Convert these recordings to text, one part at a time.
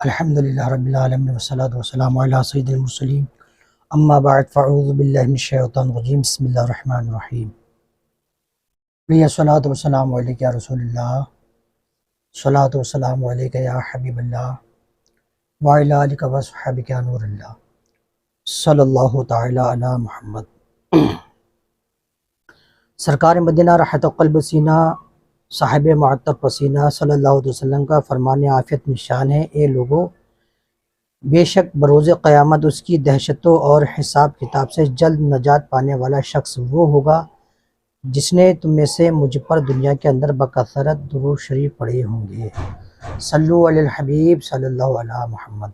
الحمدللہ رب العالمین والصلاة والسلام علی سید المرسلین اما بعد فاعوذ باللہ من الشیطان الرجیم بسم اللہ الرحمن الرحیم الصلاۃ والسلام علیک یا رسول اللہ الصلاۃ والسلام علیک یا حبیب اللہ وعلی آلک وصحبک یا نور اللہ صلی اللہ تعالی علی محمد۔ سرکار مدینہ راحت قلب سینہ صاحب معطر پسینہ صلی اللہ علیہ وسلم کا فرمان عافیت نشان ہے، اے لوگو بے شک بروز قیامت اس کی دہشتوں اور حساب کتاب سے جلد نجات پانے والا شخص وہ ہوگا جس نے تم میں سے مجھ پر دنیا کے اندر بکثرت درود شریف پڑھے ہوں گے۔ صلو علی الحبیب صلی اللہ علیہ محمد۔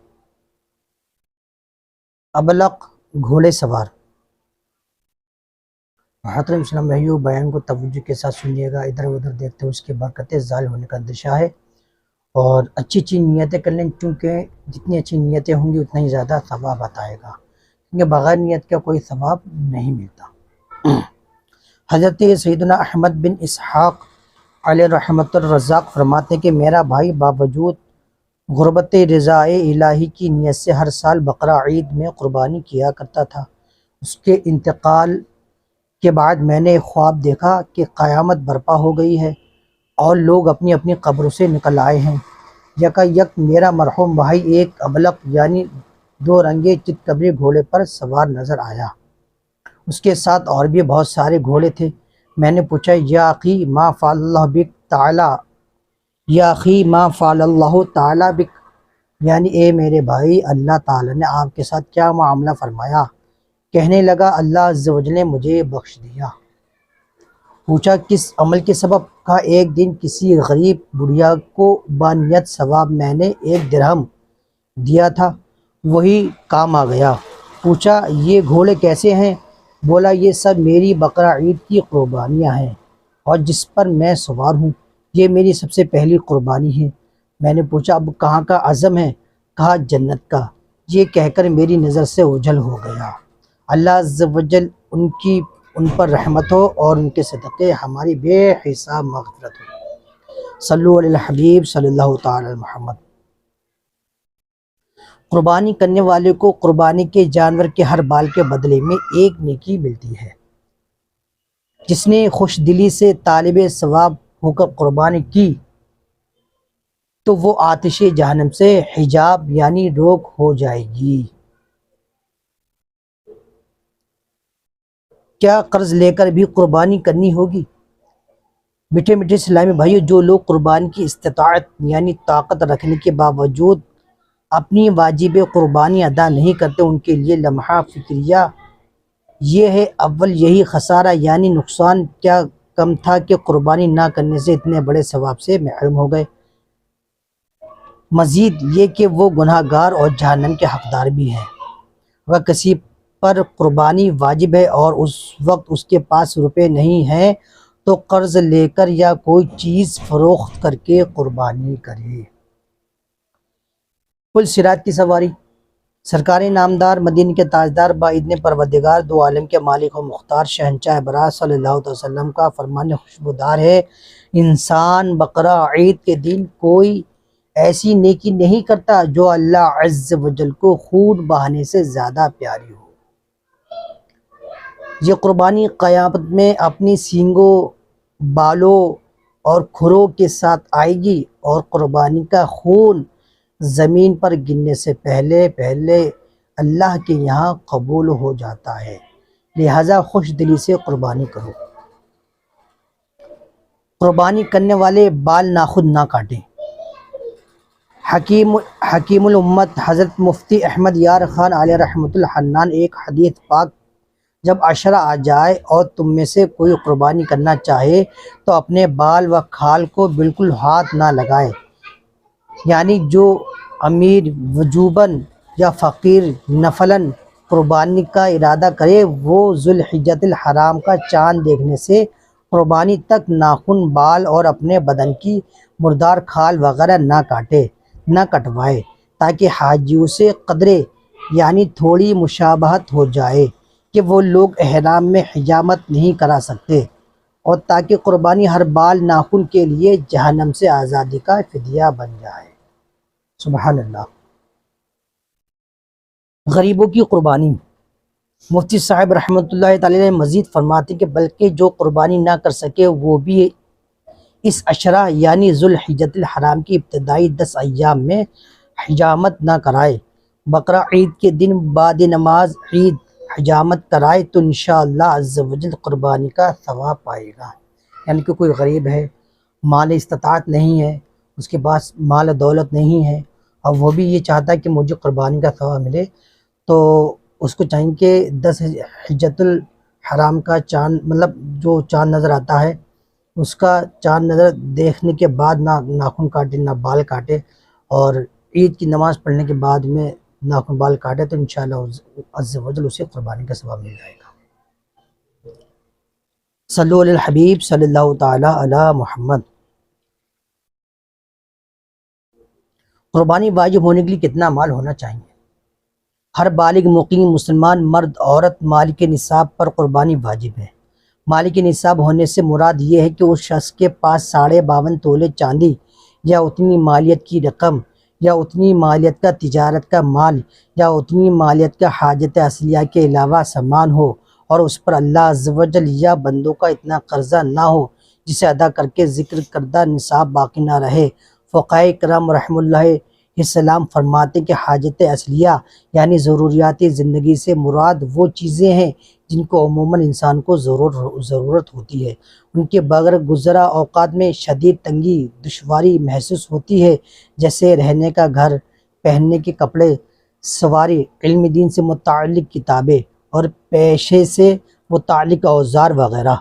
ابلق گھوڑے سوار۔ محترم اسلام بھائیو، بیان کو توجہ کے ساتھ سنیے گا، ادھر ادھر دیکھتے ہوئے اس کی برکتیں ضائع ہونے کا اندیشہ ہے، اور اچھی نیتیں کر لیں، چونکہ جتنی اچھی نیتیں ہوں گی اتنا ہی زیادہ ثواب آتا ہے گا، کیونکہ بغیر نیت کا کوئی ثواب نہیں ملتا۔ حضرت سیدنا احمد بن اسحاق علیہ رحمت الرزاق فرماتے ہیں کہ میرا بھائی باوجود غربت رضا الہی کی نیت سے ہر سال بقرہ عید میں قربانی کیا کرتا تھا۔ اس کے انتقال کے بعد میں نے ایک خواب دیکھا کہ قیامت برپا ہو گئی ہے اور لوگ اپنی اپنی قبروں سے نکل آئے ہیں۔ یکا یک میرا مرحوم بھائی ایک ابلق یعنی دو رنگے چتکبری گھوڑے پر سوار نظر آیا۔ اس کے ساتھ اور بھی بہت سارے گھوڑے تھے۔ میں نے پوچھا، یا اخی ما فعل اللہ بک تعالی، یا اخی ما فعل اللہ تعالی بک، یعنی اے میرے بھائی اللہ تعالی نے آپ کے ساتھ کیا معاملہ فرمایا؟ کہنے لگا، اللہ عز و جل نے مجھے بخش دیا۔ پوچھا کس عمل کے سبب؟ کہا ایک دن کسی غریب بڑھیا کو بانیت ثواب میں نے 1 درہم دیا تھا، وہی کام آ گیا۔ پوچھا یہ گھوڑے کیسے ہیں؟ بولا یہ سب میری بقرہ عید کی قربانیاں ہیں اور جس پر میں سوار ہوں یہ میری سب سے پہلی قربانی ہے۔ میں نے پوچھا اب کہاں کا عزم ہے؟ کہا جنت کا۔ یہ کہہ کر میری نظر سے اوجھل ہو گیا۔ اللہ عز و جل ان پر رحمت ہو اور ان کے صدقے ہماری بے حساب مغفرت ہو۔ صلو علی الحبیب صلی اللہ تعالی علی محمد۔ قربانی کرنے والے کو قربانی کے جانور کے ہر بال کے بدلے میں ایک نیکی ملتی ہے۔ جس نے خوش دلی سے طالب ثواب ہو کر قربانی کی تو وہ آتش جہنم سے حجاب یعنی روک ہو جائے گی۔ کیا قرض لے کر بھی قربانی کرنی ہوگی؟ میٹھے میٹھے اسلامی بھائیو، جو لوگ قربانی کی استطاعت یعنی طاقت رکھنے کے باوجود اپنی واجب قربانی ادا نہیں کرتے، ان کے لیے لمحہ فکریہ یہ ہے، اول یہی خسارہ یعنی نقصان کیا کم تھا کہ قربانی نہ کرنے سے اتنے بڑے ثواب سے محروم ہو گئے، مزید یہ کہ وہ گناہ گار اور جہنم کے حقدار بھی ہیں۔ اگر کسی پر قربانی واجب ہے اور اس وقت اس کے پاس روپے نہیں ہیں تو قرض لے کر یا کوئی چیز فروخت کر کے قربانی کرے۔ پل صراط کی سواری۔ سرکار نامدار مدینہ کے تاجدار باذن پروردگار دو عالم کے مالک و مختار شہنشاہ برا صلی اللہ علیہ وسلم کا فرمان خوشبودار ہے، انسان بقرہ عید کے دن کوئی ایسی نیکی نہیں کرتا جو اللہ عز و جل کو خون بہانے سے زیادہ پیاری ہو۔ یہ قربانی قیامت میں اپنی سینگوں، بالوں اور کھروں کے ساتھ آئے گی اور قربانی کا خون زمین پر گرنے سے پہلے اللہ کے یہاں قبول ہو جاتا ہے، لہٰذا خوش دلی سے قربانی کرو۔ قربانی کرنے والے بال ناخن نہ کاٹیں۔ حکیم الامت حضرت مفتی احمد یار خان علیہ رحمت الحنان ایک حدیث پاک جب عشرہ آ جائے اور تم میں سے کوئی قربانی کرنا چاہے تو اپنے بال و کھال کو بالکل ہاتھ نہ لگائے، یعنی جو امیر وجوباً یا فقیر نفلاً قربانی کا ارادہ کرے وہ ذوالحجۃ الحرام کا چاند دیکھنے سے قربانی تک ناخن، بال اور اپنے بدن کی مردار کھال وغیرہ نہ کٹوائے، تاکہ حاجیوں سے قدرے یعنی تھوڑی مشابہت ہو جائے کہ وہ لوگ احرام میں حجامت نہیں کرا سکتے، اور تاکہ قربانی ہر بال ناخن کے لیے جہنم سے آزادی کا فدیہ بن جائے۔ سبحان اللہ۔ غریبوں کی قربانی، مفتی صاحب رحمۃ اللہ تعالی نے مزید فرماتے کہ بلکہ جو قربانی نہ کر سکے وہ بھی اس عشرہ یعنی ذوالحجۃ الحرام کی ابتدائی 10 ایام میں حجامت نہ کرائے، بقرہ عید کے دن بعد نماز عید حجامت کرائے تو انشاءاللہ عز و جل قربانی کا ثواب پائے گا۔ یعنی کہ کوئی غریب ہے، مال استطاعت نہیں ہے، اس کے پاس مال و دولت نہیں ہے، اور وہ بھی یہ چاہتا ہے کہ مجھے قربانی کا ثواب ملے، تو اس کو چاہیے کہ 10 حجۃ الحرام کا چاند، مطلب جو چاند نظر آتا ہے اس کا چاند نظر دیکھنے کے بعد نہ ناخن کاٹے نہ بال کاٹے، اور عید کی نماز پڑھنے کے بعد میں ناخن بال کاٹے تو انشاءاللہ عز و جل اسے قربانی کا ثواب مل جائے گا۔ صلو علی الحبیب صلی اللہ تعالی علی محمد۔ قربانی واجب ہونے کے لیے کتنا مال ہونا چاہیے؟ ہر بالغ مقیم مسلمان مرد عورت مالک نصاب پر قربانی واجب ہے۔ مالک نصاب ہونے سے مراد یہ ہے کہ اس شخص کے پاس 52.5 تولے چاندی یا اتنی مالیت کی رقم یا اتنی مالیت کا تجارت کا مال یا اتنی مالیت کا حاجت اصلیہ کے علاوہ سامان ہو، اور اس پر اللہ عز و جل یا بندوں کا اتنا قرضہ نہ ہو جسے ادا کر کے ذکر کردہ نصاب باقی نہ رہے۔ فقہائے کرام رحمہ اللہ السلام فرماتے کہ حاجت اصلیہ یعنی ضروریات زندگی سے مراد وہ چیزیں ہیں جن کو عموماً انسان کو ضرورت ہوتی ہے، ان کے بغیر گزرا اوقات میں شدید تنگی دشواری محسوس ہوتی ہے، جیسے رہنے کا گھر، پہننے کے کپڑے، سواری، علم دین سے متعلق کتابیں اور پیشے سے متعلق اوزار وغیرہ۔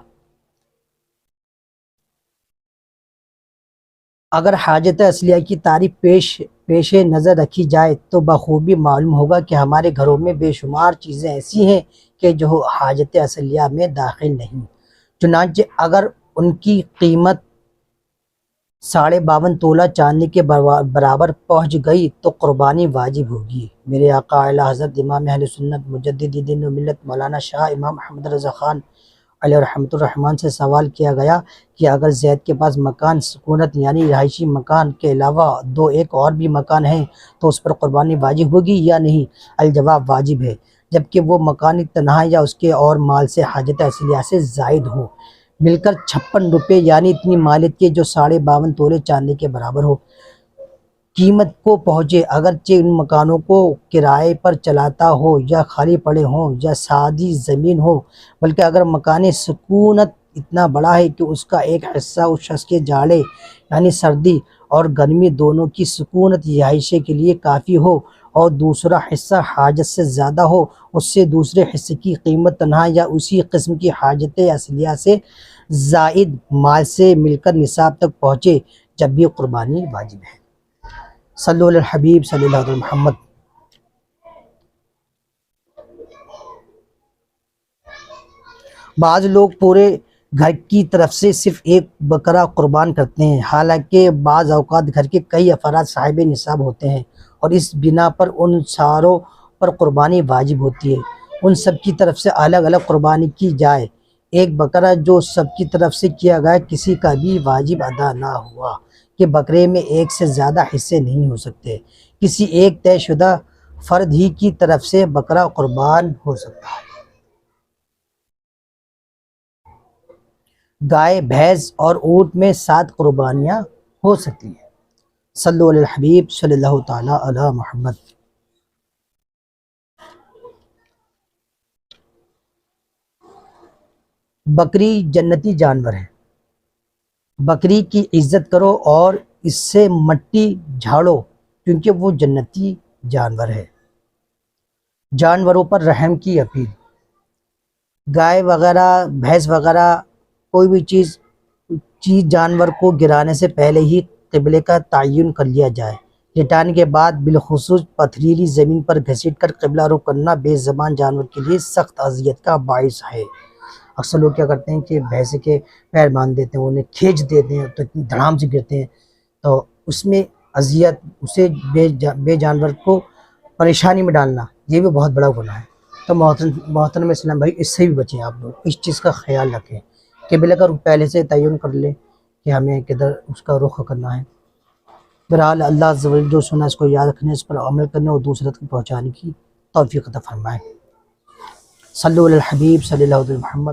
اگر حاجت اصلیہ کی تعریف پیش نظر رکھی جائے تو بخوبی معلوم ہوگا کہ ہمارے گھروں میں بے شمار چیزیں ایسی ہیں کہ جو حاجت اصلیہ میں داخل نہیں، چنانچہ اگر ان کی قیمت 52.5 تولہ چاندی کے برابر پہنچ گئی تو قربانی واجب ہوگی۔ میرے آقا اعلی حضرت امام اہل سنت مجدد دین و ملت مولانا شاہ امام محمد رضا خان علیہ رحمۃ الرحمن سے سوال کیا گیا کہ اگر زید کے پاس مکان سکونت یعنی رہائشی مکان کے علاوہ ایک اور بھی مکان ہیں تو اس پر قربانی واجب ہوگی یا نہیں؟ الجواب واجب ہے، جبکہ وہ مکان تنہا یا اس کے اور مال سے حاجت اصلیہ سے زائد ہو، مل کر 56 روپے یعنی اتنی مالیت کے جو 52.5 تولے چاندی کے برابر ہو قیمت کو پہنچے، اگرچہ ان مکانوں کو کرائے پر چلاتا ہو یا خالی پڑے ہوں یا سادی زمین ہو، بلکہ اگر مکان سکونت اتنا بڑا ہے کہ اس کا ایک حصہ اس شخص کے جاڑے یعنی سردی اور گرمی دونوں کی سکونت رہائش کے لیے کافی ہو اور دوسرا حصہ حاجت سے زیادہ ہو، اس سے دوسرے حصے کی قیمت تنہا یا اسی قسم کی حاجت اصلیہ سے زائد مال سے مل کر نصاب تک پہنچے، جب بھی قربانی واجب ہے۔ صلو علی الحبیب صلی اللہ علیہ محمد۔ بعض لوگ پورے گھر کی طرف سے صرف ایک بکرا قربان کرتے ہیں، حالانکہ بعض اوقات گھر کے کئی افراد صاحب نصاب ہوتے ہیں اور اس بنا پر ان ساروں پر قربانی واجب ہوتی ہے۔ ان سب کی طرف سے الگ الگ قربانی کی جائے، ایک بکرا جو سب کی طرف سے کیا گیا کسی کا بھی واجب ادا نہ ہوا، کہ بکرے میں ایک سے زیادہ حصے نہیں ہو سکتے، کسی ایک طے شدہ فرد ہی کی طرف سے بکرا قربان ہو سکتا ہے۔ گائے، بھینس اور اونٹ میں 7 قربانیاں ہو سکتی ہیں۔ صلو علی الحبیب صلی اللہ تعالی علی محمد۔ بکری جنتی جانور ہے، بکری کی عزت کرو اور اس سے مٹی جھاڑو کیونکہ وہ جنتی جانور ہے۔ جانوروں پر رحم کی اپیل، گائے وغیرہ، بھینس وغیرہ کوئی بھی چیز جانور کو گرانے سے پہلے ہی قبلے کا تعین کر لیا جائے۔ لٹانے کے بعد بالخصوص پتھریلی زمین پر گھسیٹ کر قبلہ رخ کرنا بے زبان جانور کے لیے سخت اذیت کا باعث ہے۔ اکثر لوگ کیا کرتے ہیں کہ بھینس کے پیر باندھ دیتے ہیں، انہیں کھینچ دیتے ہیں تو اتنی دھڑام سے گرتے ہیں، تو اس میں اذیت، اسے بے جانور کو پریشانی میں ڈالنا یہ بھی بہت بڑا گناہ ہے۔ تو محترم اسلام بھائی، اس سے بھی بچیں، آپ لوگ اس چیز کا خیال رکھیں کہ قبلے کا رخ پہلے سے تعین کر لیں کہ ہمیں کدھر اس کا رخ کرنا ہے۔ بہرحال اللہ عز و جل جو سنا اس کو یاد رکھنے، اس پر عمل کرنے اور دوسرے تک پہنچانے کی توفیق عطا فرمائے۔ صلو علی الحبیب صلی اللہ علیہ محمد۔